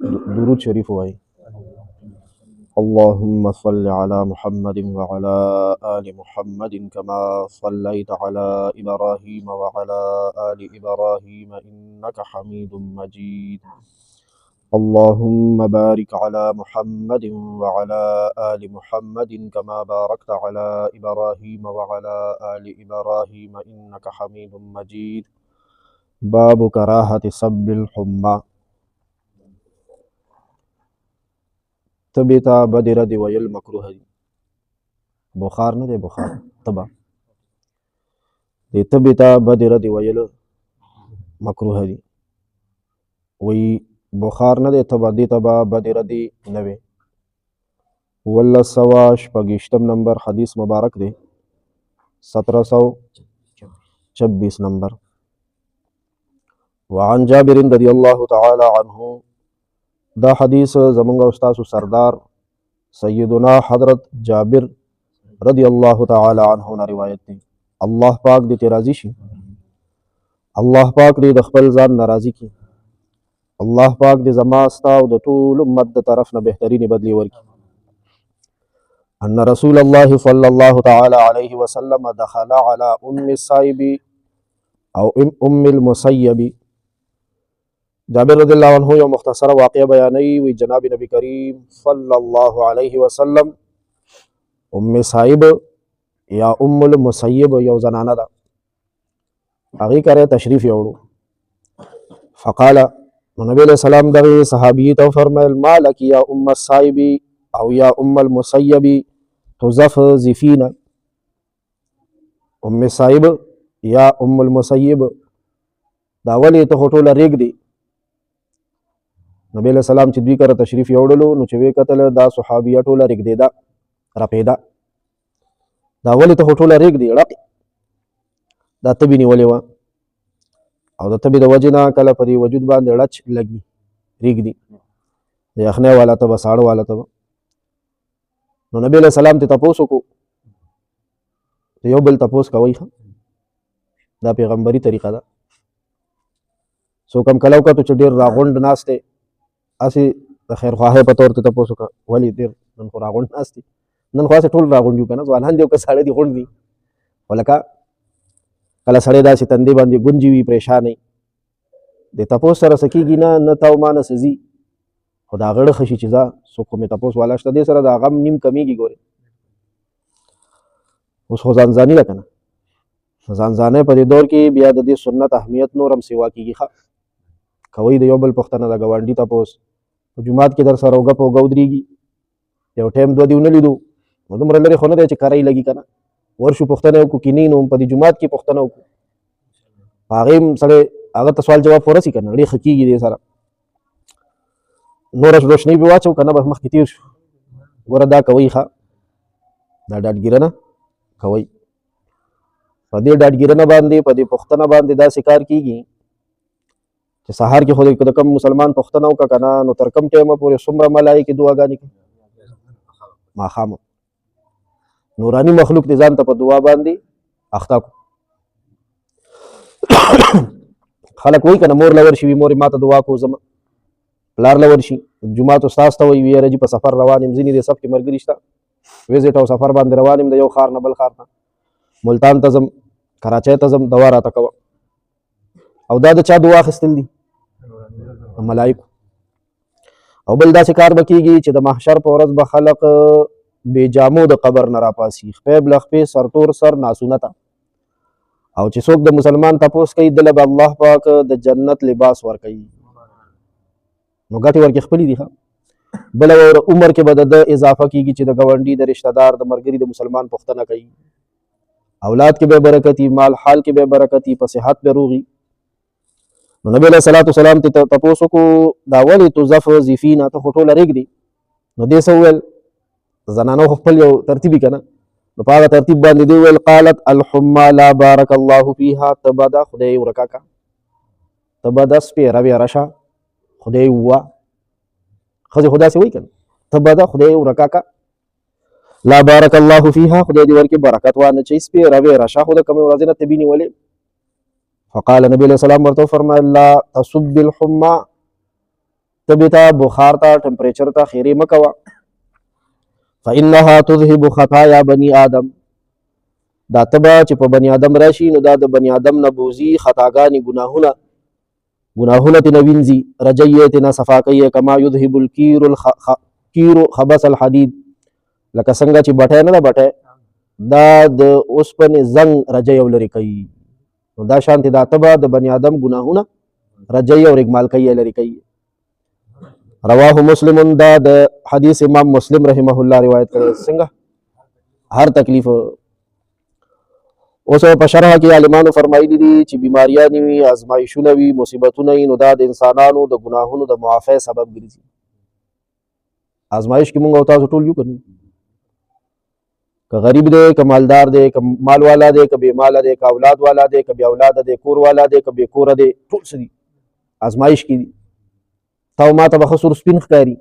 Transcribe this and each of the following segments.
درود شریف وای. اللهم صل على محمد وعلى آل محمد كما صليت على إبراهيم وعلى آل إبراهيم إنك حميد مجيد. اللهم بارك على محمد وعلى آل محمد كما باركت على إبراهيم وعلى آل إبراهيم إنك حميد مجيد. باب كراهة سب الحمى. تبی ته بدې ردې ویل مکروه دي. بخار نه دی، بخار تبه د تبې ته بدې ردې ویل مکروه دي. وی بخار نه دی، تبه دې ته به بدې ردې نه وي. 1926 نمبر حدیث مبارک دی، 1726 نمبر. وعن جابر رضی الله تعالی عنه، دا حدیث زمونږ استاد سردار سیدنا حضرت جابر رضی الله تعالی عنه نه روایت دی. الله پاک دې ته راضي شي، الله پاک دې د خپل ځان ناراضي کړي، الله پاک دې زما ستا او د ټول امت د طرف نه بهترینې بدلی ورکړي. ان رسول الله صلی الله تعالی علیه وسلم دخل على ام الصائب او ام المسیب. جابر رضی الله عنه یو مختصره واقعه بیانوي، وی جناب نبی کریم صلی الله علیه وسلم ام صائب یا ام المسیب یو زنانه ده، هغې کره تشریف یوړو. فقال، نبی علیہ السلام دغه صحابی ته فرمایل ما لک یا ام الصائب او یا ام المسیب تزفزفین. ام صائب یا ام المسیب دا ولې ته ټوله ریږدې. نبی علیہ السلام چې دوی کره تشریف یوړلو نو چې وی کتل دا صحابیه ټوله ریږدېده، رپېده. دا ولې ته ټوله ریږدې ړق، دا تبې نیولې وه او د تبې د وجې نه کله په دې وجود باندې ړچ لګي، ریږدي، د یخنۍ والا ته به، ساړه والا ته به. نو نبی علیہ السلام ته تپوس وکړو، یو بل تپوس کوئ، دا پیغمبري طریقه ده. څوک هم کله وکتو چې ډېر راغونډ ناست دی، هسې د خیرخواهۍ په طور ته تپوس وکړه ولې ډېر نن خو راغونډ ناست دي. نن خو هسې ټول راغونډ یو که نه، ځوانان دي او که ساړه دي غونډ دي. خو لکه کله سړی داسې تندې باندې ګونجې وي، پریشان وي، د تپوس سره څه کېږي نه تا او ما نه څه ځي، خو د هغه ښه شي چې ځه څوک خو مې تپوس والا شته، دې سره د غم نیم کمیږي. ګورې اوس خو ځانځاني ده که نه، ځانځانۍ په دې دور کې بیا د دې سنت اهمیت نور هم سیوا کېږي. ښه کوئ د یو بل پوښتنه، د ګاونډي تپوس په جومات کې در سره اوږه په اوږه ودرېږي، یو ټایم دوه دې ونه لیدو نو دومره لرې خو نه دی چې کرۍ لګي که نه، ورشو پوښتنه وکړو، کینې نو په دې جومات کې پوښتنه وکړو، په هغې هم سړی هغه ته سوال جواب ورسي که نه، ډېر ښه کېږي دې سره. نوره روشنۍ به واچو که نه، بس مخکې تېر شو. ګوره دا کوئ، ښه دا ډاډګیرنه کوئ. په دې ډاډګیرنه باندې، په دې پوښتنه باندې داسې کار کېږي چې سهار کې خو د کوم مسلمان پوښتنه وکړه که نه، نو تر کوم ټایمه پورې څومره ملایکې دعاګانې کوي، ماښام نوراني مخلوق دې ځان ته په دعا باندې اخته کړو. خلک وایي که نه مور له ورشي وي، مور یې ما ته دعا کو، زما پلار له ورشي جومات استاذ ته وایي یاره جي په سفر روان یم، ځینې دې صف کې ملګري شته، وزټ او سفر باندې روان یم، د یو ښار نه بل ښار ته، ملتان ته ځم، کراچۍ ته ځم، دوا راته کوه. او دا د چا دعا اخیستل دي؟ د ملایکو. او بل داسې کار به کېږي چې د محشر په ورځ به خلق بې جامو د قبر نه راپاسي، خپې بله خپې، سرتور سر، ناسونه ته. او چې څوک د مسلمان تپوس کوي دله به الله پاک د جنت لباس ورکوي، نو ګټې ورکې خپلې دي. ښه بله عمر کې به د ده اضافه کېږي چې د ګاونډي، د رشته دار، د ملګري، د مسلمان پوښتنه کوي، اولاد کې به برکتي، مال حال کې به برکتي، په صحت به روغي. نو نبی علیہ الصلوۃ والسلام ته تپوس وکړو دا ولې تزفزفین، ته خو ټوله ریږدې. نو دې څه وویل، زنانو خو خپل یو ترتیب وي که نه، نو په هغه ترتیب باندې دې وویل قالت الحمى لا بارک الله فیها، تبه ده خدای ورکه کا، تبه ده سپېره ویره شه، خدای ووه. ښځې خو داسې وایي که نه، تبه ده خدای ورکه کا، لا بارک الله فیها، خدای دې ورکې برکت وانه چي، سپېره ویره شه، خو د کومې ورځې نه تبې نیولې. فقال نبی علیہ السلام ورته فرمایل لا تصب الحمى، تبې ته بخار ته ټمپریچر ته خیرې مه کوه. فانها تذهب خطایا بني آدم، دا تبه چې په بني آدم راشي نو دا د بني آدم نه بوزي خطاګانې ګناهونه ترې نه وینځي، رجی یې ترې نه صفا کوي. کما یذهب الکیر خبث الحدید، لکه څنګه چې بټی نه ده بټی دا د اوسپنې زنګ رجی او لرې کوي، نو دا شانتې دا تبه د بني آدم ګناهونه رجی او رګمالکۍ یې لرې کوي. رواه مسلم، دا د حدیث امام مسلم رحمه الله روایت کړی. څنګه هر تکلیف اوس په شرح کې عالمانو فرمایلي دي چې بیماریانې وي، ازمایښونه وي، مصیبتونه وي، نو دا د انسانانو د ګناهونو د معافی سبب ګرځي. ازمایش کې مونږ او تاسو ټول یو کنه، که غریب دی که مالدار دی که مال والا دی که بې ماله دی که اولاد والا دی که بې اولاده دی، کور والا دی که بې کوره دی، ټول څه دي ازمایش کې دي. تا او ما ته به ښه سور سپین ښکاري،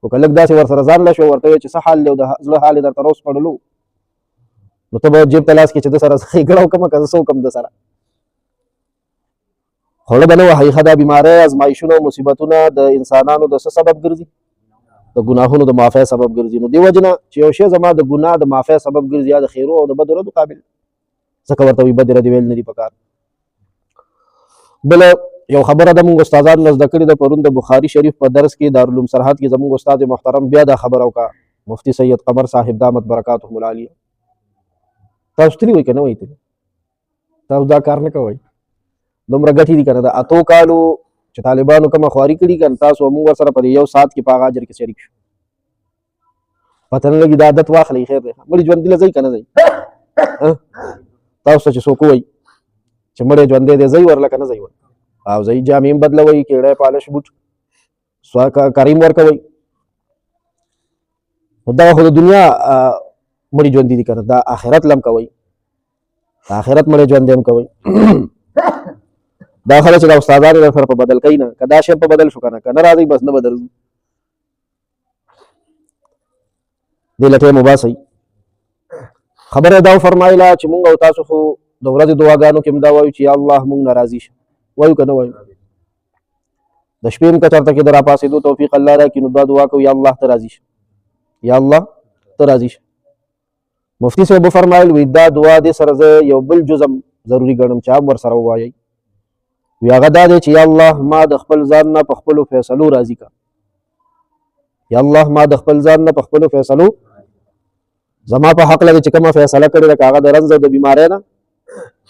خو که لږ داسې ورسره ځان له شو ورته وایې چې څه حال دی او د زړه حال یې درته راوسپړلو، نو ته به جیب ته لاس کې چې ده سره ښېګړه وکړمه که زه څه وکړم ده سره. خوړه به نه وهئ. ښه دا بیمارۍ ازمایشونه او مصیبتونه د انسانانو د څه سبب ګرځي؟ د ګناهونو د معافی سبب ګرځي. نو دې وجې نه چې یو شی زما د ګناه د معافی سبب ګرځي یا د خیرو او د بدو ردو قابل، ځکه ورته وایي بدې ردې ویل نه دي پکار. بله یو خبره ده مونږ استادانو نه زده کړې ده، پرون د بخاري شریف په درس کې دارالعلوم سرحد کې زمونږ استاد محترم بیا دا خبره وکړه، مفتی سید قمر صاحب دامت برکاتهم العالیه. تاسو تللي وئ که نه وئ تللي؟ تاسو دا کار نه کوئ، دومره ګټې دي که نه. د اتو کالو چې طالبانو کومه خواري کړي که نه، تاسو موږ ورسره په یو ساعت کې په هغه اجر کې شریک شو. پته نه لګي دا عادت واخلئ، خیر دی. مړي ژوندي له ځئ که نه ځئ؟ تاسو ته چې څوک ووایي چې مړی ژوندی دی ځئ ورله که نه ځئ؟ او ځئ، جامې هم بدلوئ، کیړی پالش بوټ کریم ورکوئ. نو دغه خو د دنیا مړي ژوندي دي که نه، دا آخرت لم کوئ، د آخرت مړی ژوندی هم کوئ. دا خلک چې دا استادان یې سره په بدل کوي نه، که دا شی په بدل شو که نه راځئ بس نه بدل ځو، دې له ټایم وباسئ. خبره دا وفرمایله چې مونږ او تاسو خو د ورځې دعاګانو کې هم دا وایو چې یا الله مونږ نه راضي شه، وایو که نه وایو؟ د شپې هم که چېرته کې د راپاڅېدو توفیق الله راکړي نو دا دعا کوو یا الله ته راضي شه، یا الله ته راضي شه. مفتی صاحب وفرمایل وایي دا دعا دې سره زه یو بل جزم ضروري ګڼم چې هم ورسره ووایئ. وی هغه دا دی چې یا الله ما د خپل ځان نه په خپلو فیصلو راضي کا، یا الله ما د خپل ځان نه په خپلو فیصلو زما په حق لګي چې کومه فیصله کړې ده، که هغه د رنځ او د بیمارۍ ده،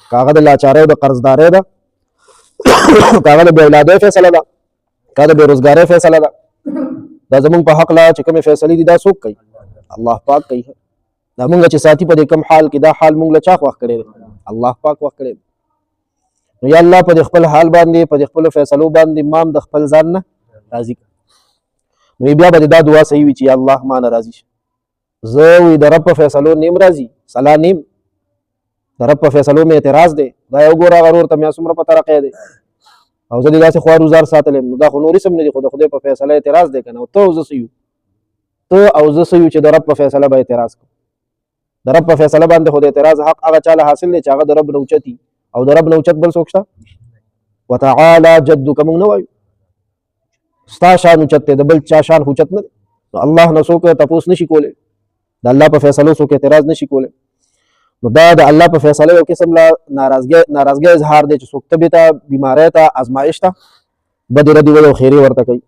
که هغه د لاچارۍ او د قرضدارۍ ده، که هغه د بې اولادۍ فیصله ده، که د بېروزګارۍ فیصله ده، دا زمونږ په حق له چې کومې فیصلې دي دا څوک کوي؟ الله پاک کوي. دا مونږ چې ساتي په دې کوم حال کې، دا حال مونږ له چا خوښ کړی دی؟ الله پاک خوښ کړی دی. نو یا الله په دې خپل حال باندې په دې خپلو فیصلو باندې ما هم د خپل ځان نه راضي کړه. نو بیا به دا دعا صحیح وي چې یا الله ما نه راضي شه. زه وی د رب په فیصلو نیم راضي، صلاح نیم، د رب په فیصلو مې اعتراض دی. دا یو ګوره هغه ورور ته میا څومره په ترقی دی او زه دې داسې خوار وزار ساتلی یم، نو دا خو نور اسم نه دی، خو د خدای په فیصله اعتراض دی که نه. ته او زه څه یو؟ ته او زه څه یو چې د رب په فیصله به اعتراض کوو؟ د رب په فیصله باندې خو د اعتراض حق هغه چاله حاصل دی چې هغه د رب نه اوچت وي، او د رب نه اوچت بل څوک شته؟ وتعالی جدک، موږ نه وایو ستا شان اوچت دی، د بل چا شان اوچت نه دی. نو الله نه څوک تپوس نشي کولی، د الله په فیصلو څوک اعتراض نشي کولی. نو دا د الله په فیصله یو قسم له ناراضګۍ اظهار دی چې څوک تبې ته، بیمارۍ ته، ازمایش ته بدې ردې وایي او خیرې ورته کوي.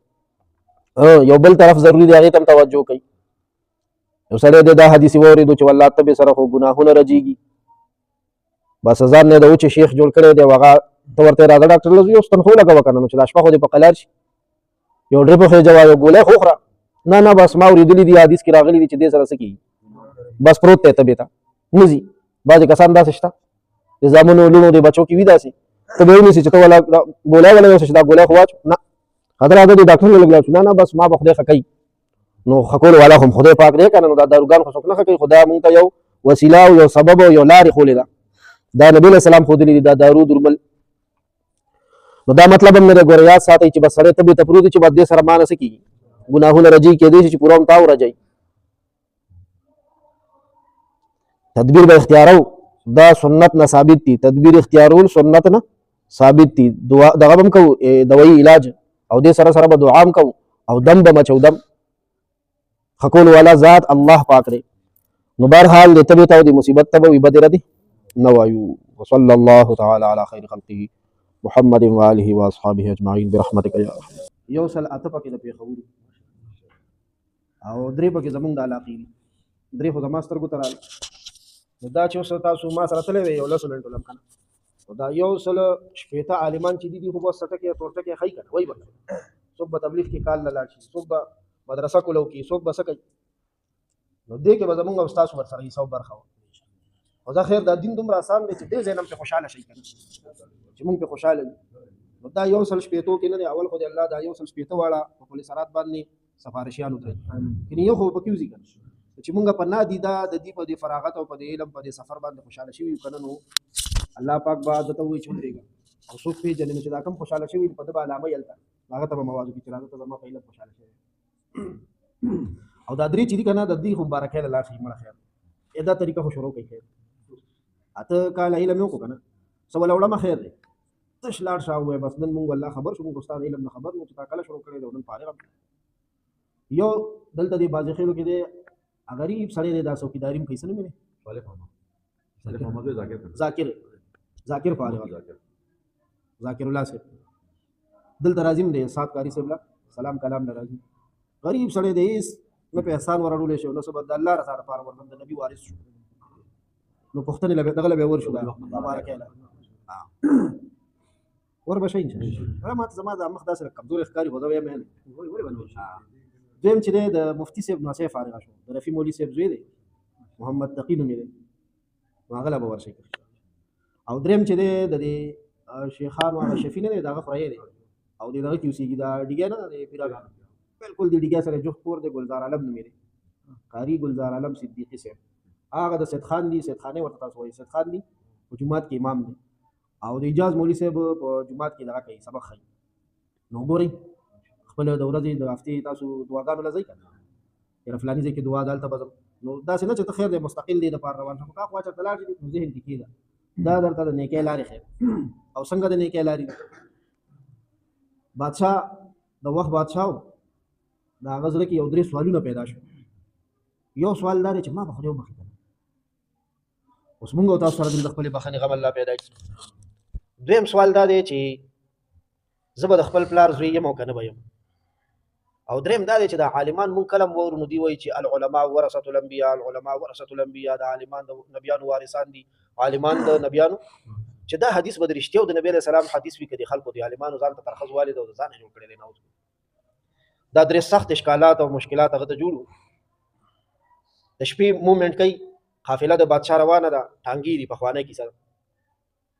یو بل طرف ضروري دی هغې ته هم توجه کوي. یو سړی دی دا حدیث واورېدو چې والله تبې سره خو ګناهونه رجېږي، بس ځان نه د وچې شیخ جوړ کړی دی، هغه ته ورته راځه ډاکټر له یو ستن خو لګوه که نه، نو چې دا شپه خو دې په قلار شي، یو ډریپ وخېجوه، یو ګولۍ خو وخوره. نه نه بس ما اورېدلي دي حدیث کې راغلي دي چې دې سره څه کېږي، بس پروت دی تبې ته نه ځي. بعضې کسان داسې شته د زامنو لوڼو د بچو کې وي داسې، ته به یې ونیسي چې ته ولا ګولۍ ولا یوسه چې دا ګولۍ خو واچو، نه هغه راځه دې ډاکټر له لږ لاړ شو، نه نه بس ما به خدای ښه کوي. نو ښه کولو والا خو خدای پاک دی که نه، نو دا داروګان خو څوک نه ښه کوي، خو دا مونږ ته یو وسیله او یو سبب او یو لارې ښولې ده، دا نبي علیه السلام ښودلي دي، دا دارو درمل. نو دا مطلب هم نه دی، ګوره یاد ساتئ چې بس سړی تبې ته پروت دی چې بس دې سره ما نه څه کېږي، ګناهونه رجعي کېدی شي چې پوره هم تا ورجئ. تدبیر به اختیارو، دا سنت نه ثابت دي، تدبیر اختیارول سنت نه ثابت دي. دغه به هم کوو دوایي علاج، او دې سره سره به دعا هم کوو او دم به مچو دم خکول والا ذات الله پاک دی. نو بهرحال د تبې ته او د مصیبت ته به وي بدې ردې نه وایو. وصلی الله تعالی علی خیر خلقه محمد وآله واصحابه اجمعین برحمتک یا ارحم. یو سل اته پکې د پېښور او درې پکې زمونږ د علاقې دي، درې خو زما سترګو ته راغلل. نو دا چې اوس تاسو ما سره تللی وئ یو لسو منټو لم که نه، نو دا یو سل شپېته عالمان چې دي خو بس ټکې تورټکې ښایي که نه وایي به څوک به تبلیغ کې کال له لاړ شي، څوک به مدرسه کولو کې، څوک به څه کوي. نو دې کې به زمونږ او ستاسو ورسره حصه او برخه وه. او دا خیر دا دین دومره اسان دی چې ډېر ځای نه هم پرې خوشحاله شئ که نه چې مونږ پرې خوشحاله یو. نو دا یو سل شپېتو کې نه دی، اول خو د الله دا یو سل شپېته واړه په پل صراط باندې سفارشیانو ته کني یو خو به پکې وځي که نه چې مونږ په نادي دا د دې په دې فراغت او په دې علم په دې سفر باندې خوشحاله شوي یو که نه، نو الله پاک به درته ووایي چې ودرېږه او څوک پېژنې نو چې دا کوم خوشحاله شوي په ده به علامه یې هلته هغه ته به مواد وکړي چې راځه ته زما په علم خوشحاله شوی. او دا درې چې دي که نه د دې خو مبارکۍ له لاړ شي مړه خیر دا طریقه خو شروع کوي. خیر اته کاله علم یې وکړو که نه څه وله وړمه خیر دی تش لاړ شه ووایه بس نن مونږ والله خبر شو مونږ ستا د علم نه خبر وو چې تا کله شروع کړی دی او نن فارغ یو دلته دې بازي خیلو کې دی غریب سړی دی دا څوکیداري هم کوي څه نوم یې ذاکر فارغ ذاکر الله صاحب دلته راځي هم دی سات کاري صاحب له سلام کلام نه راځي. غریب سړی دی هېڅ نه په احسان ورړولی شي نه څه به د الله رضا لپاره ورته د نبي وارث شو نو پوښتنې له دغه له به ورشو دا مبارکۍ له ور به شي انشاءالله. ما ته زما دا مخ داسې کمزوري ښکاري خو زه وایم نه دویم چې دی د مفتي صاحب ناصح فارغه شو د رفیع مولي صاحب زوی دی محمد تقي نوم یې دی نو هغه له به ورشئ. او دریم چې دی د دې شیخانو هغه شفي نه دی د هغه خوری دی او د دغه کې اوسېږي دا ډیګی نه دی پیراګان بالکل د ډیګی سره جوخت کور دی ګلزار عالم نوم یې دی قاري ګلزار عالم صدیقي صاحب هغه د سید خان دی سید خانې ورته تاسو وایي سید خان دی په جومات کې امام دی او د اجاز مولي صاحب په جومات کې دغه کوي سبق ښایي. نو ګورئ خپل د ورځې د هفتې تاسو دعاګانو له ځئ که نه یاره فلاني ځای کې دعا ده هلته به ځم نو داسې نه چې ته خیر دی مستقل دی دپاره روان شم که خوا چېرته لاړ شي نو ذهن کې کېږده دا درته د نیکۍ لارې خیر او څنګه د نیکۍ لارې بادشاه د وخت بادشاه و د هغه زړه کې یو درې سوالونه پیدا شو. یو سوال دا دی چې ما به خدای وبخښي که نه اوس مونږ او تاسو سره د خپلې بخښنې غم الله پیدا کړي. دویم سوال دا دی چې زه به د خپل پلار زوی یم او که نه به یم. او دریم دا دی چې د عالمان مونږ کله هم واورو نو دوی وایي چې العلماء ورثة الانبیاء العلماء ورثة الانبیاء د عالمان د نبیانو وارثان دي عالمان د نبیانو چې دا حدیث به د رښتیا د نبی علیه السلام حدیث وي که د خلکو د عالمانو ځان ته ترخص والد او د ځان یې جوړ کړی دی نعوذ دا درې سخت اشکالات او مشکلات هغه ته جوړ وو. د شپې مومنټ کوي قافله د بادشاه روانه ده ټانګي دي پخوانی کیسه ده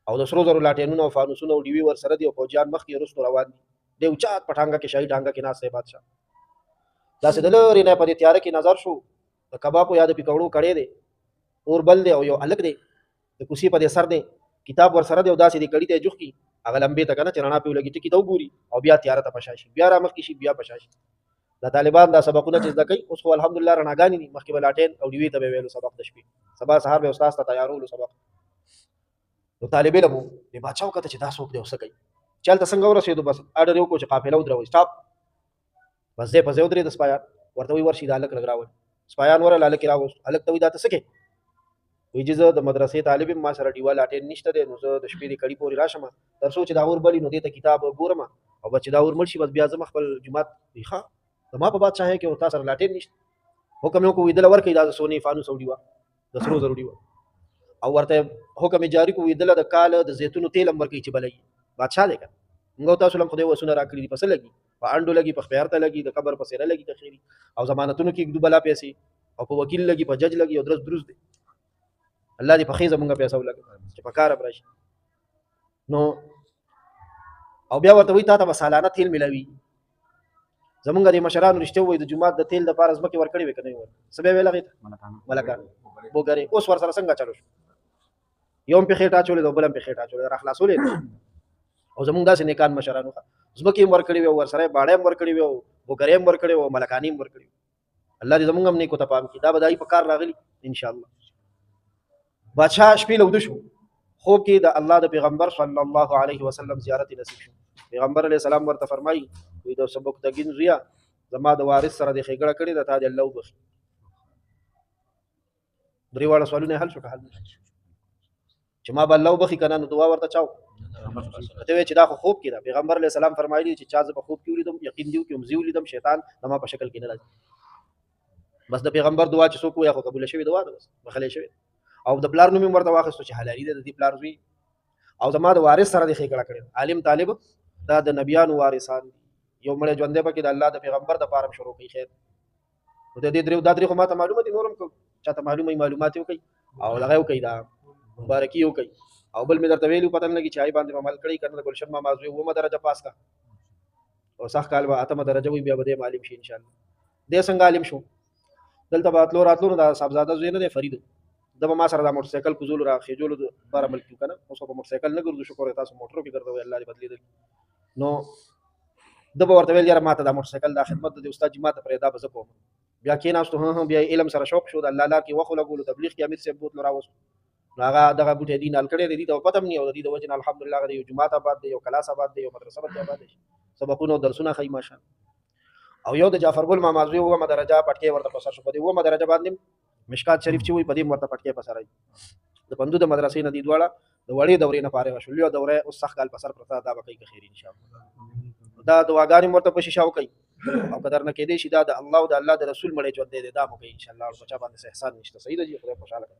او د سرو زرو لاټینونه او فانوسونه او ډیوې ورسره دي او فوجیان مخکې وروستو روان دي دی اوچات په ټانګه کې شاهي ټانګه کې ناست دی بادشاه داسې د لرې نه په دې تیاره کې نظر شو د کبابو یا د پکوړو کړی دی اور بل دی او یو هلک دی د کوسي په دې سر دی کتاب ورسره دی او داسې د کړي ته یې جوخ کړي هغه لمبې ته که نه چې رڼا پرې ولګي ټکي ته وګوري او بیا تیاره ته په شا شي بیا را مخکې شي بیا په شا شي. د طالبان دا سبقونه چې زده کوي اوس خو الحمدلله رڼاګانې دي مخکې به لاټین او ډیوې ته به ویلو سبق د شپې سبا سهار به استاد ته تیارولو سبق. نو طالب علم و د بادشاه وکته چې دا څوک دی او څه کوي چې هلته څنګه ورسېدو بس اډر یې وکړو چې قافله ودروئ سټاپ بس دی په ځای ودرېد سپایان ورته وایي ورشي دا هلک لږ راولي سپایان ورغله هلک یې راوست هلک ته وایي دا ته څه کوې وایي چې زه د مدرسې طالب یم ما سره ډیوه لاټین نشته دی نو زه د شپې د کړي پورې راشم تر څو چې دا اور بلي نو دې ته کتاب ګورم او بس چې دا اور مړ شي بس بیا زه خپل جومات ښه زما په بادشاهۍ کې تا سره لاټین نشته حکم یې وکړو ویدله ورکړئ دا د سونې فانوس او ډیوه د سرو زرو ډیوه او ورته حکم یې جاري کړو ویدله د کال د زیتونو تیل هم ورکوي چې بلوي بادشاه دی که موږ تاسو هم خدای وسونه راکړي دي په څه لګي په انډو لګي په خپیار ته لګي د قبر په څیره لګي تخیري او ضمانتونو کې دو بلا پیسې او په وکیل لګي په جج لګي او درس دروس دی الله دې په خېزه مونږه پیسې ولګي چې په کار براشي نو او بیا ورته وایي تا ته به سالانه تیل ملوي زمونږ د مشرانو رښتیا وایي د جومات د تیل دپاره ځمکې ورکړې وې که نه یې څه بیا ویل هغې ته ملکان بوګرې اوس ورسره څنګه چلو شو یو هم پې خېټه اچولې ده او بل هم پې خېټه اچولې ده را خلاصولې او زمونږ داسې نیکان مشرانو ځمکې هم ورکړې وې او ورسره یې باړې هم ورکړې وې او بوګرې هم ورکړې وې او ملکانې هم ورکړې وې الله دې زمونږ هم نیکو ته پام کړي دا به د په کار راغلي انشاءالله. بادشاه شپې له وده شو خوب کې د الله د پیغمبر صلی الله علیه وسلم زیارت نصیب شو پیغمبر علیه السلام ورته فرمایي وي د سبق تګین زویا زما د وارث سره د ښېګړه کړې ده تا دې الله وبخي. درې واړه سوالونه حل شو که حل نه شو؟ چې ما به الله وبخي که نه نو دعا ورته چا ته وایي چې دا خو خوب کې ده. پیغمبر علیه السلام فرمایلي چې چا زه په خوب کې ولیدم یقین دي وکړي زه ولیدم شیطان زما په شکل کې نه راځي. بس د پیغمبر دعا چې څوک وایي خو قبوله شوې دعا ده، بس بخلی شوې. او د پلار نوم یې ورته واخیستو چې حلالي ده د دې پلار زوی او زما د وارث سره دې ښېګړه کړې. عالم طالب دا د نبیانو وارثان دي. یو مړی ژوندی پکې د الله د پیغمبر د پاره شروع کوي خیر. نو د دې دا درې خو ماته معلومه دي، نورم چاته معلومه وي معلومات یې وکړي او دغه یې وکړي دا مبارکي یې وکړي. او بل مې درته ویلي پته نه لګي چې هغې باندې عمل کړی که نه. د ګلشن ماما زوی 9مه درجه پاس کا او سخت کال به 8مه درجه وي بیا به دی عالم شي انشاءالله. دی څنګه عالم شو؟ دلته به تلو راتلو نو دا صاحبزاده زوی نه دی فرید د به ما سره دا موټرسایکل کوزولو را خېجولو لپاره عمل کړو که نه. اوس په موټرسایکل نه ګرځو شکر تاسو موټرو کې ګرځوئ الله دې بدلېدل. نو ده به ورته ویل یاره ما ته دا موټرسایکل دا خدمت د استاد جي ما ته پرېږده به زه کوم. بیا کېناستو بیا علم سره شوق شو د الله لار کې وخت ولګولو تبلیغ کې امیر صاحب بوتلو راوستو نو هغه دغه بوټی دین حل کړی دی. دې ته پته هم نه او د دې د وجې نه الحمدلله هغه یو جومات آباد دی، یو کلاس آباد دی، یو مدرسه پکې آباد دی، سبقونه او درسونه ښایي ماشاءالله. او یو د جعفر ګل ماما زوی 9مه درجه پټکې ورته په سر شو. په دې 9مه درجه باندې مشکات شریف چې وایي په دې ورته پټکې په سر وایي. د پندو د مدرسې نه دي دواړه د وړې دورې نه فارغه شول. یو دوره اوس سخت کال په سر پرته دا به کوي که خیر انشاءالله. دا دعاګانې مو ورته په شیشه وکړئ او که درنه کېدی شي دا د الله او د الله د رسول مړی ژوندی دی دا مو کوي انشاءالله. او په چا باندې احسان نشته. صحیح ده جي خدای خوشحاله کړه.